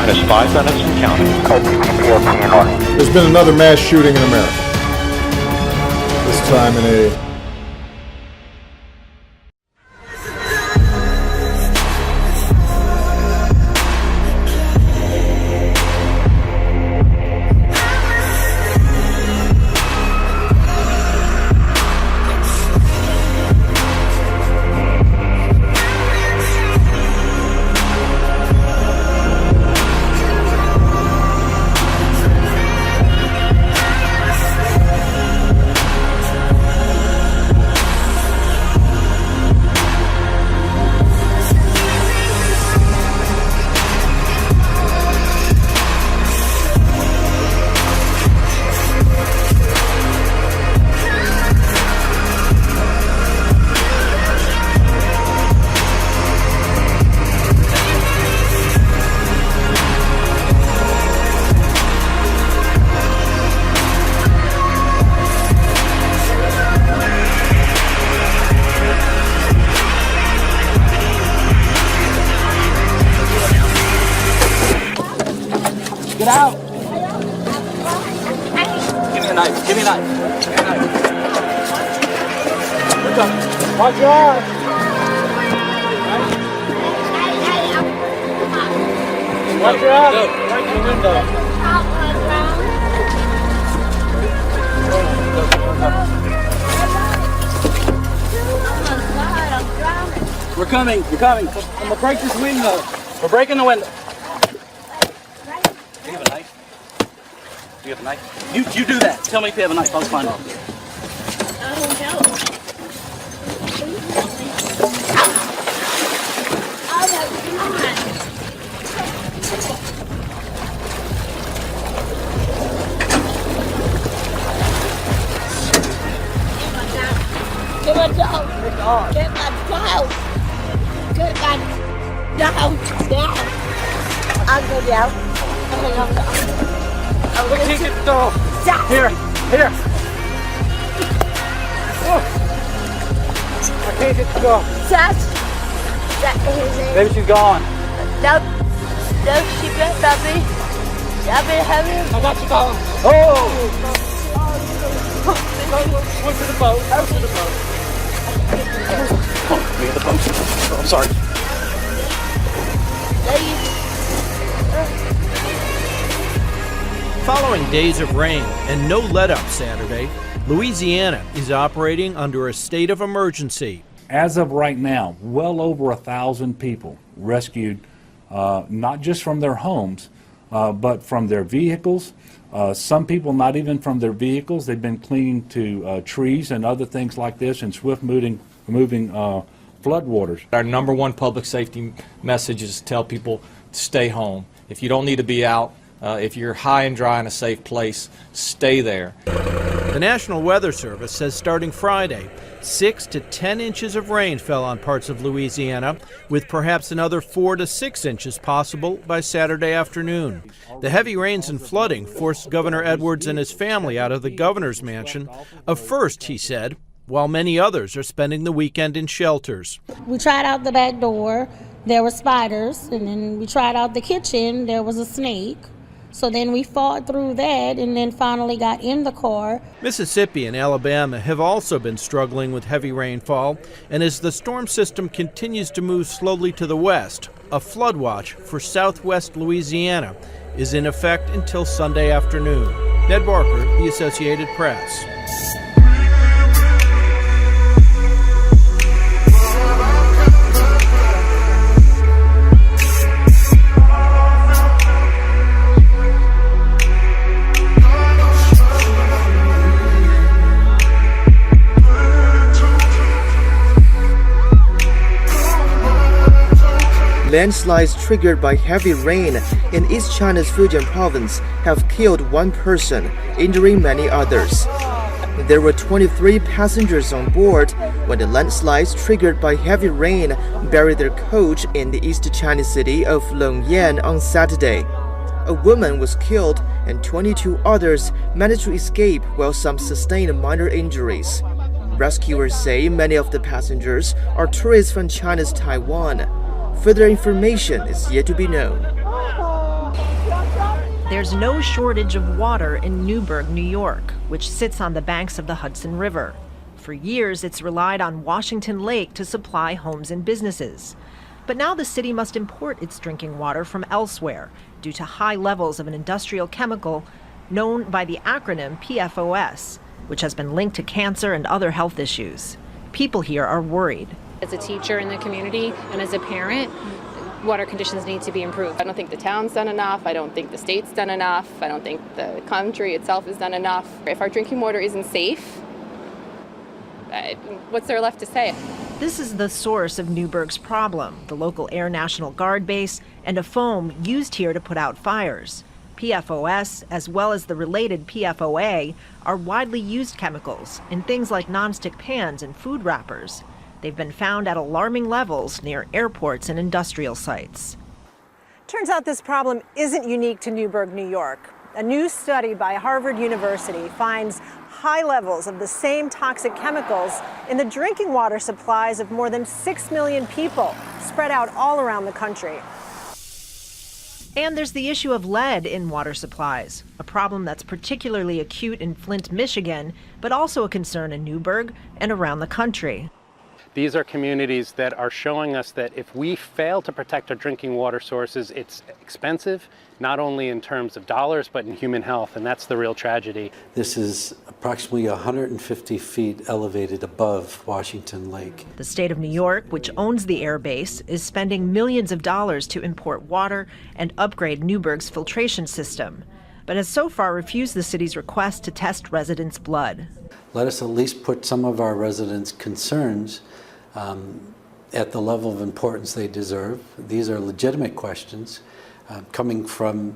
minus 5 minutes and counting. There's been another mass shooting in America. This time in a Get out! Give me a knife. Give me a knife. Give me a knife. Watch your eyes. Watch your eyes. Right to the window. We're coming. We're coming. I'm gonna break this window. We're breaking the window. Do you have a knife? Do you have a knife? You do that. Tell me if you have a knife. I'll find it. I don't know. Get my dog. Get my dog. Get my dog. Down. I'll go down. We can't get the dog. Here. Oh. I can't get the dog. That's Maybe she's gone. no, she better not be. I've been having. I got the dog. Oh! One to the boat. Out to the boat. Oh, we got the boat. Oh, I'm sorry. Following days of rain and no let-up Saturday, Louisiana is operating under a state of emergency. As of right now, well over 1,000 people rescued, not just from their homes, but from their vehicles. Some people not even from their vehicles. They've been clinging to trees and other things like this in swift moving floodwaters. Our number one public safety message is to tell people to stay home. If you don't need to be out, if you're high and dry in a safe place, stay there. The National Weather Service says starting Friday, 6 to 10 inches of rain fell on parts of Louisiana, with perhaps another 4 to 6 inches possible by Saturday afternoon. The heavy rains and flooding forced Governor Edwards and his family out of the governor's mansion, a first, he said, while many others are spending the weekend in shelters. We tried out the back door, there were spiders, and then we tried out the kitchen, there was a snake. So then we fought through that and then finally got in the car. Mississippi and Alabama have also been struggling with heavy rainfall, and as the storm system continues to move slowly to the west, a flood watch for southwest Louisiana is in effect until Sunday afternoon. Ned Barker, The Associated Press. Landslides triggered by heavy rain in East China's Fujian province have killed one person, injuring many others. There were 23 passengers on board when the landslides triggered by heavy rain buried their coach in the East Chinese city of Longyan on Saturday. A woman was killed and 22 others managed to escape while some sustained minor injuries. Rescuers say many of the passengers are tourists from China's Taiwan. Further information is yet to be known. There's no shortage of water in Newburgh, New York, which sits on the banks of the Hudson River. For years, it's relied on Washington Lake to supply homes and businesses. But now the city must import its drinking water from elsewhere due to high levels of an industrial chemical known by the acronym PFOS, which has been linked to cancer and other health issues. People here are worried. As a teacher in the community and as a parent, water conditions need to be improved. I don't think the town's done enough. I don't think the state's done enough. I don't think the country itself has done enough. If our drinking water isn't safe, what's there left to say? This is the source of Newburgh's problem, the local Air National Guard base and a foam used here to put out fires. PFOS, as well as the related PFOA, are widely used chemicals in things like nonstick pans and food wrappers. They've been found at alarming levels near airports and industrial sites. Turns out this problem isn't unique to Newburgh, New York. A new study by Harvard University finds high levels of the same toxic chemicals in the drinking water supplies of more than 6 million people spread out all around the country. And there's the issue of lead in water supplies, a problem that's particularly acute in Flint, Michigan, but also a concern in Newburgh and around the country. These are communities that are showing us that if we fail to protect our drinking water sources, it's expensive, not only in terms of dollars, but in human health, and that's the real tragedy. This is approximately 150 feet elevated above Washington Lake. The state of New York, which owns the air base, is spending millions of dollars to import water and upgrade Newburgh's filtration system, but has so far refused the city's request to test residents' blood. Let us at least put some of our residents' concerns at the level of importance they deserve. These are legitimate questions coming from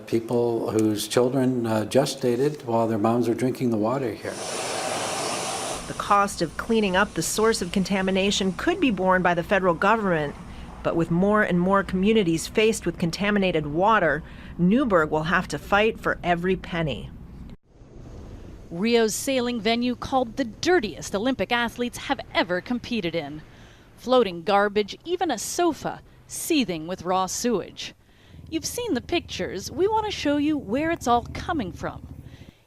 people whose children gestated while their moms were drinking the water here. The cost of cleaning up the source of contamination could be borne by the federal government, but with more and more communities faced with contaminated water, Newburgh will have to fight for every penny. Rio's sailing venue called the dirtiest Olympic athletes have ever competed in. Floating garbage, even a sofa, seething with raw sewage. You've seen the pictures. We want to show you where it's all coming from.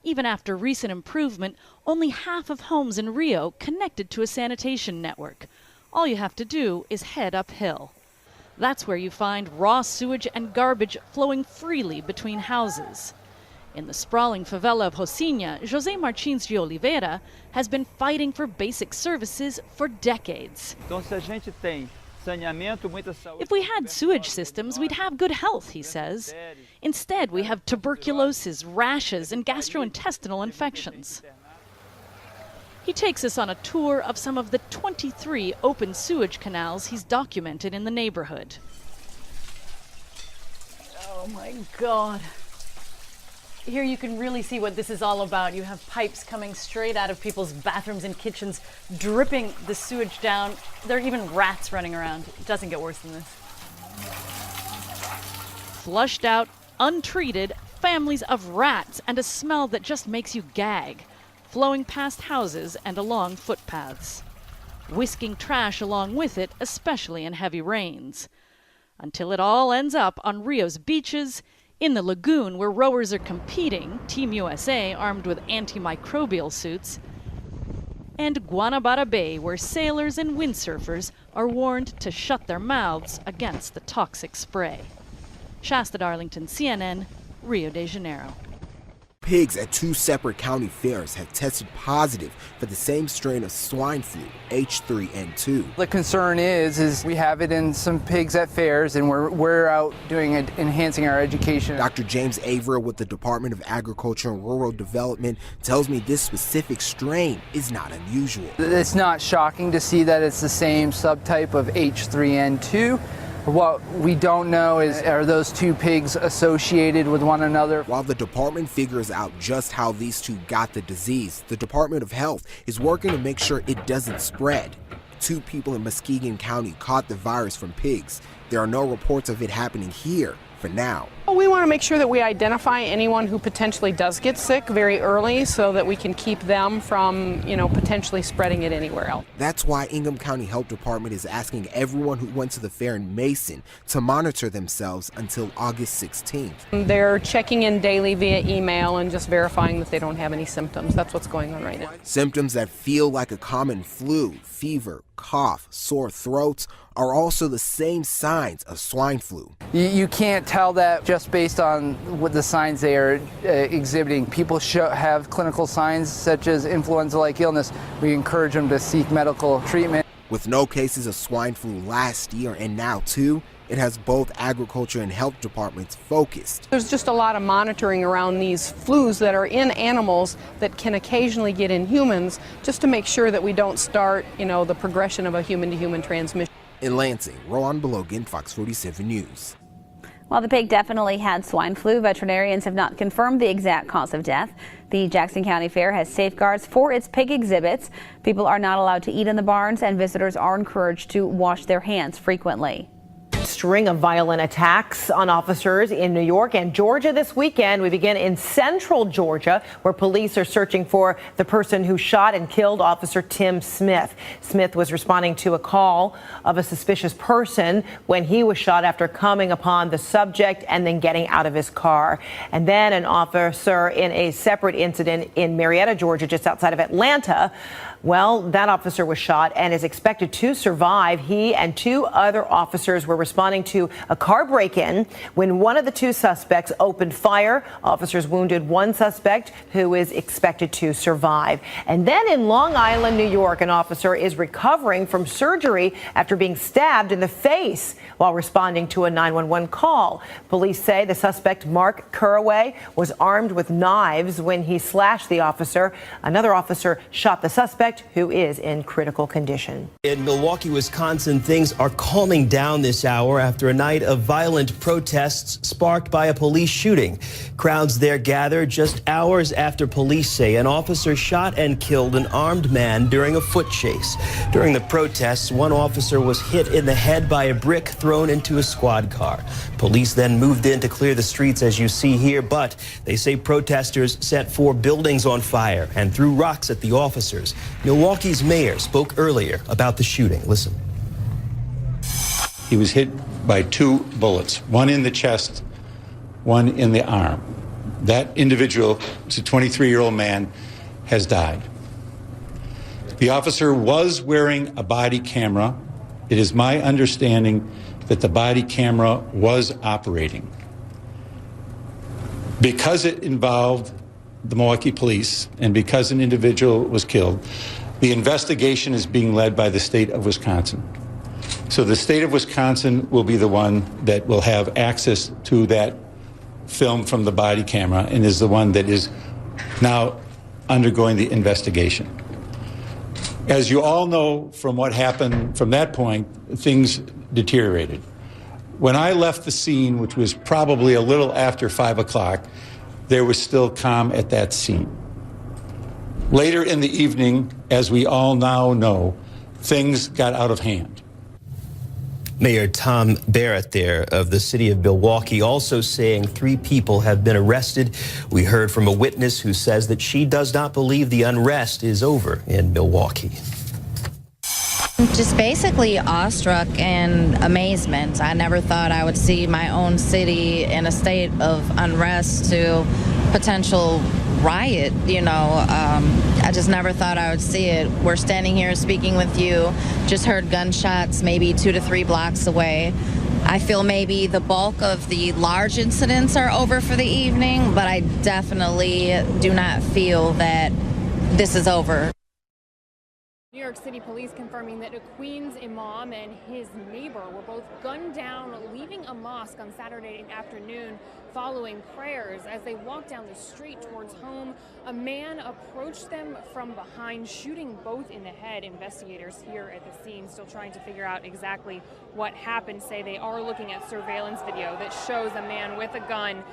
Even after recent improvement, only half of homes in Rio connected to a sanitation network. All you have to do is head uphill. That's where you find raw sewage and garbage flowing freely between houses. In the sprawling favela of Rocinha, José Martins de Oliveira has been fighting for basic services for decades. If we had sewage systems, we'd have good health, he says. Instead, we have tuberculosis, rashes, and gastrointestinal infections. He takes us on a tour of some of the 23 open sewage canals he's documented in the neighborhood. Oh my God. Here you can really see what this is all about. You have pipes coming straight out of people's bathrooms and kitchens, dripping the sewage down. There are even rats running around. It doesn't get worse than this. Flushed out, untreated, families of rats and a smell that just makes you gag, flowing past houses and along footpaths, whisking trash along with it, especially in heavy rains, until it all ends up on Rio's beaches, in the lagoon where rowers are competing, Team USA armed with antimicrobial suits, and Guanabara Bay where sailors and windsurfers are warned to shut their mouths against the toxic spray. Shasta Darlington, CNN, Rio de Janeiro. Pigs at 2 separate county fairs have tested positive for the same strain of swine flu, H3N2. The concern is we have it in some pigs at fairs, and we're out doing it, enhancing our education. Dr. James Averill with the Department of Agriculture and Rural Development tells me this specific strain is not unusual. It's not shocking to see that it's the same subtype of H3N2. What we don't know is, are those two pigs associated with one another? While the department figures out just how these two got the disease, the Department of Health is working to make sure it doesn't spread. 2 people in Muskegon County caught the virus from pigs. There are no reports of it happening here for now. We want to make sure that we identify anyone who potentially does get sick very early so that we can keep them from, potentially spreading it anywhere else. That's why Ingham County Health Department is asking everyone who went to the fair in Mason to monitor themselves until August 16th. They're checking in daily via email and just verifying that they don't have any symptoms. That's what's going on right now. Symptoms that feel like a common flu, fever, cough, sore throats are also the same signs of swine flu. You can't tell that just based on what the signs they are exhibiting. People have clinical signs such as influenza-like illness. We encourage them to seek medical treatment. With no cases of swine flu last year and now too, it has both agriculture and health departments focused. There's just a lot of monitoring around these flus that are in animals that can occasionally get in humans, just to make sure that we don't start, the progression of a human-to-human transmission. In Lansing, Rowan Belogan, Fox 47 News. While the pig definitely had swine flu, veterinarians have not confirmed the exact cause of death. The Jackson County Fair has safeguards for its pig exhibits. People are not allowed to eat in the barns, and visitors are encouraged to wash their hands frequently. String of violent attacks on officers in New York and Georgia this weekend. We begin in central Georgia, where police are searching for the person who shot and killed Officer Tim Smith. Smith was responding to a call of a suspicious person when he was shot after coming upon the subject and then getting out of his car. And then an officer in a separate incident in Marietta, Georgia, just outside of Atlanta. Well, that officer was shot and is expected to survive. He and two other officers were responding to a car break-in when one of the two suspects opened fire. Officers wounded one suspect who is expected to survive. And then in Long Island, New York, an officer is recovering from surgery after being stabbed in the face while responding to a 911 call. Police say the suspect, Mark Curraway, was armed with knives when he slashed the officer. Another officer shot the suspect, who is in critical condition. In Milwaukee, Wisconsin, things are calming down this hour after a night of violent protests sparked by a police shooting. Crowds there gathered just hours after police say an officer shot and killed an armed man during a foot chase. During the protests, one officer was hit in the head by a brick thrown into a squad car. Police then moved in to clear the streets, as you see here, but they say protesters set 4 buildings on fire and threw rocks at the officers. Milwaukee's mayor spoke earlier about the shooting. Listen. He was hit by 2 bullets, one in the chest, one in the arm. That individual, who's a 23-year-old man, has died. The officer was wearing a body camera. It is my understanding that the body camera was operating. Because it involved the Milwaukee police and because an individual was killed, the investigation is being led by the state of Wisconsin. So the state of Wisconsin will be the one that will have access to that film from the body camera and is the one that is now undergoing the investigation. As you all know from what happened from that point, things deteriorated. When I left the scene, which was probably a little after 5 o'clock, there was still calm at that scene. Later in the evening, as we all now know, things got out of hand. Mayor Tom Barrett there of the city of Milwaukee also saying 3 people have been arrested. We heard from a witness who says that she does not believe the unrest is over in Milwaukee. Just basically awestruck and amazement. I never thought I would see my own city in a state of unrest to potential riot, I just never thought I would see it. We're standing here speaking with you, just heard gunshots maybe 2 to 3 blocks away. I feel maybe the bulk of the large incidents are over for the evening, but I definitely do not feel that this is over. New York City police confirming that a Queens imam and his neighbor were both gunned down leaving a mosque on Saturday afternoon following prayers. As they walked down the street towards home, a man approached them from behind, shooting both in the head. Investigators here at the scene still trying to figure out exactly what happened. Say they are looking at surveillance video that shows a man with a gun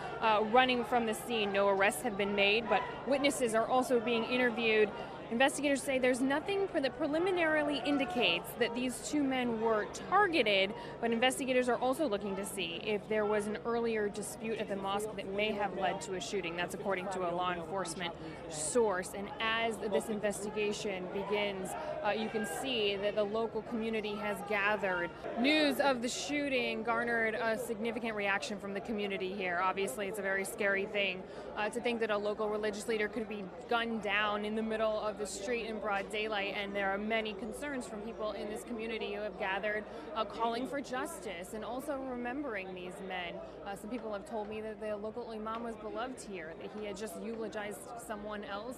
running from the scene. No arrests have been made, but witnesses are also being interviewed. Investigators say there's nothing that preliminarily indicates that these two men were targeted, but investigators are also looking to see if there was an earlier dispute at the mosque that may have led to a shooting. That's according to a law enforcement source. And as this investigation begins, you can see that the local community has gathered. News of the shooting garnered a significant reaction from the community here. Obviously, it's a very scary thing to think that a local religious leader could be gunned down in the middle of the street in broad daylight, and there are many concerns from people in this community who have gathered calling for justice and also remembering these men. Some people have told me that the local imam was beloved here, that he had just eulogized someone else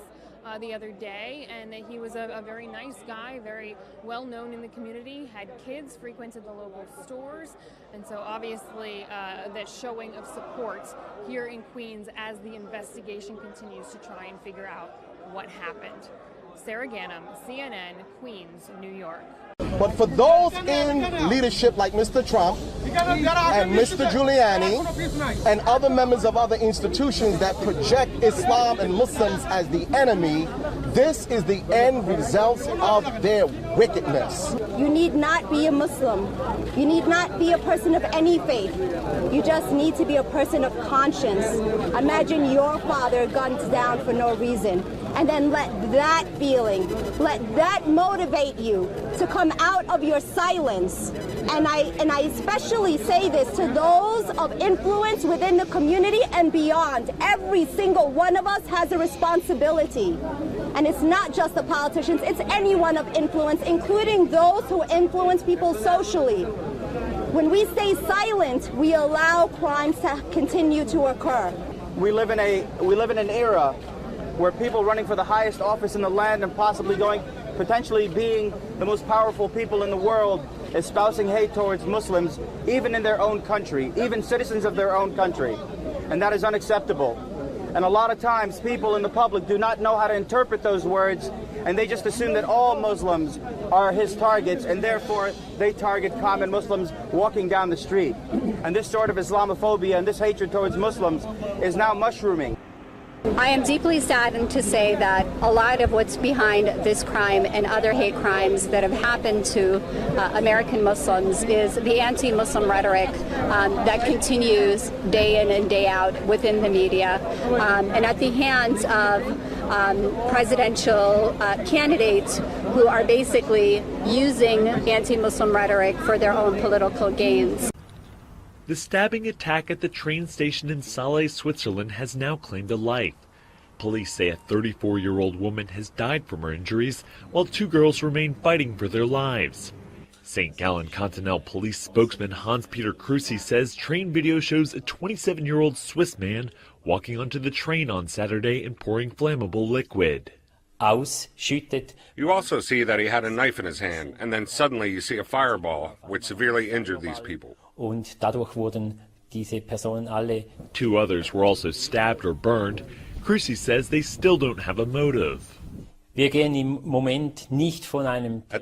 the other day, and that he was a very nice guy, very well known in the community, had kids, frequented the local stores, and so obviously that showing of support here in Queens as the investigation continues to try and figure out what happened. Sarah Gannam, CNN, Queens, New York. But for those in leadership like Mr. Trump and Mr. Giuliani and other members of other institutions that project Islam and Muslims as the enemy, this is the end result of their wickedness. You need not be a Muslim. You need not be a person of any faith. You just need to be a person of conscience. Imagine your father gunned down for no reason. And then let that feeling, let that motivate you to come out of your silence. And I especially say this to those of influence within the community and beyond. Every single one of us has a responsibility. And it's not just the politicians, it's anyone of influence, including those who influence people socially. When we stay silent, we allow crimes to continue to occur. We live in an era where people running for the highest office in the land and possibly potentially being the most powerful people in the world, espousing hate towards Muslims, even in their own country, even citizens of their own country. And that is unacceptable. And a lot of times people in the public do not know how to interpret those words, and they just assume that all Muslims are his targets, and therefore they target common Muslims walking down the street. And this sort of Islamophobia and this hatred towards Muslims is now mushrooming. I am deeply saddened to say that a lot of what's behind this crime and other hate crimes that have happened to American Muslims is the anti-Muslim rhetoric that continues day in and day out within the media and at the hands of presidential candidates who are basically using anti-Muslim rhetoric for their own political gains. The stabbing attack at the train station in Salé, Switzerland has now claimed a life. Police say a 34-year-old woman has died from her injuries, while 2 girls remain fighting for their lives. St. Gallen Continental police spokesman Hans-Peter Kruse says train video shows a 27-year-old Swiss man walking onto the train on Saturday and pouring flammable liquid. You also see that he had a knife in his hand, and then suddenly you see a fireball, which severely injured these people. 2 others were also stabbed or burned. Kruse says they still don't have a motive. At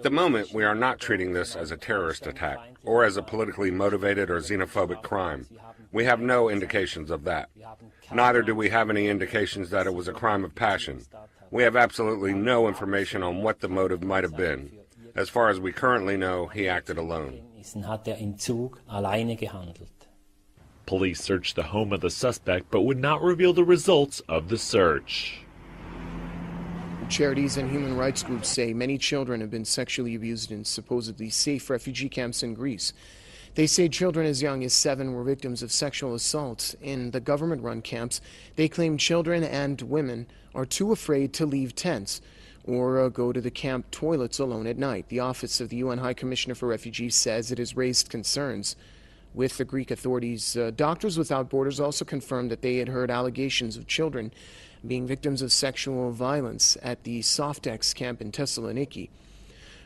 the moment, we are not treating this as a terrorist attack or as a politically motivated or xenophobic crime. We have no indications of that. Neither do we have any indications that it was a crime of passion. We have absolutely no information on what the motive might have been. As far as we currently know, he acted alone. Police searched the home of the suspect but would not reveal the results of the search. Charities and human rights groups say many children have been sexually abused in supposedly safe refugee camps in Greece. They say children as young as 7 were victims of sexual assault in the government-run camps. They claim children and women are too afraid to leave tents or go to the camp toilets alone at night. The Office of the UN High Commissioner for Refugees says it has raised concerns with the Greek authorities. Doctors Without Borders also confirmed that they had heard allegations of children being victims of sexual violence at the Softex camp in Thessaloniki.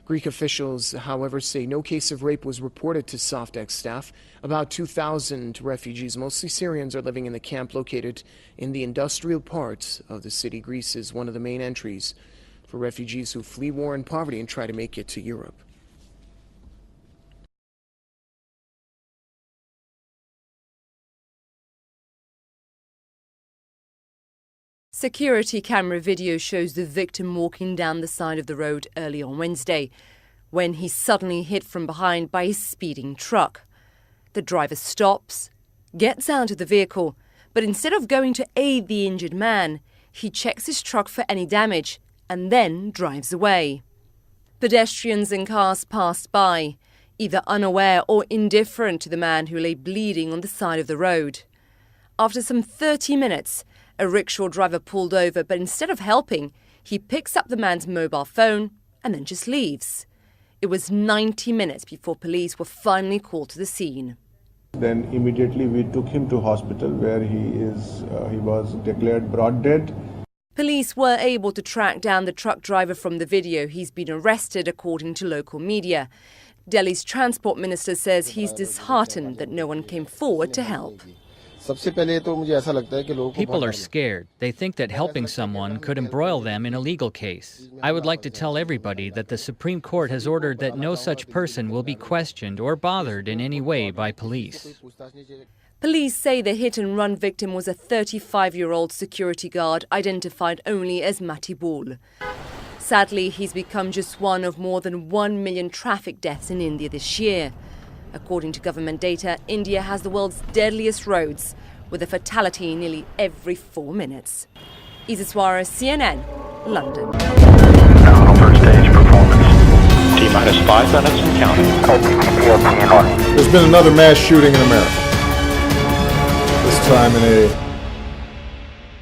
Greek officials, however, say no case of rape was reported to Softex staff. About 2,000 refugees, mostly Syrians, are living in the camp located in the industrial parts of the city. Greece is one of the main entries for refugees who flee war and poverty and try to make it to Europe. Security camera video shows the victim walking down the side of the road early on Wednesday, when he's suddenly hit from behind by a speeding truck. The driver stops, gets out of the vehicle, but instead of going to aid the injured man, he checks his truck for any damage and then drives away. Pedestrians and cars passed by, either unaware or indifferent to the man who lay bleeding on the side of the road. After some 30 minutes, a rickshaw driver pulled over, but instead of helping, he picks up the man's mobile phone and then just leaves. It was 90 minutes before police were finally called to the scene. Then immediately we took him to hospital where he was declared broad dead. Police were able to track down the truck driver from the video. He's been arrested, according to local media. Delhi's transport minister says he's disheartened that no one came forward to help. People are scared. They think that helping someone could embroil them in a legal case. I would like to tell everybody that the Supreme Court has ordered that no such person will be questioned or bothered in any way by police. Police say the hit-and-run victim was a 35-year-old security guard identified only as Matibul. Sadly, he's become just one of more than 1 million traffic deaths in India this year. According to government data, India has the world's deadliest roads, with a fatality nearly every 4 minutes. Isa Suarez, CNN, London. Now first stage performance. T-minus 5 minutes and counting. There's been another mass shooting in America. This time in a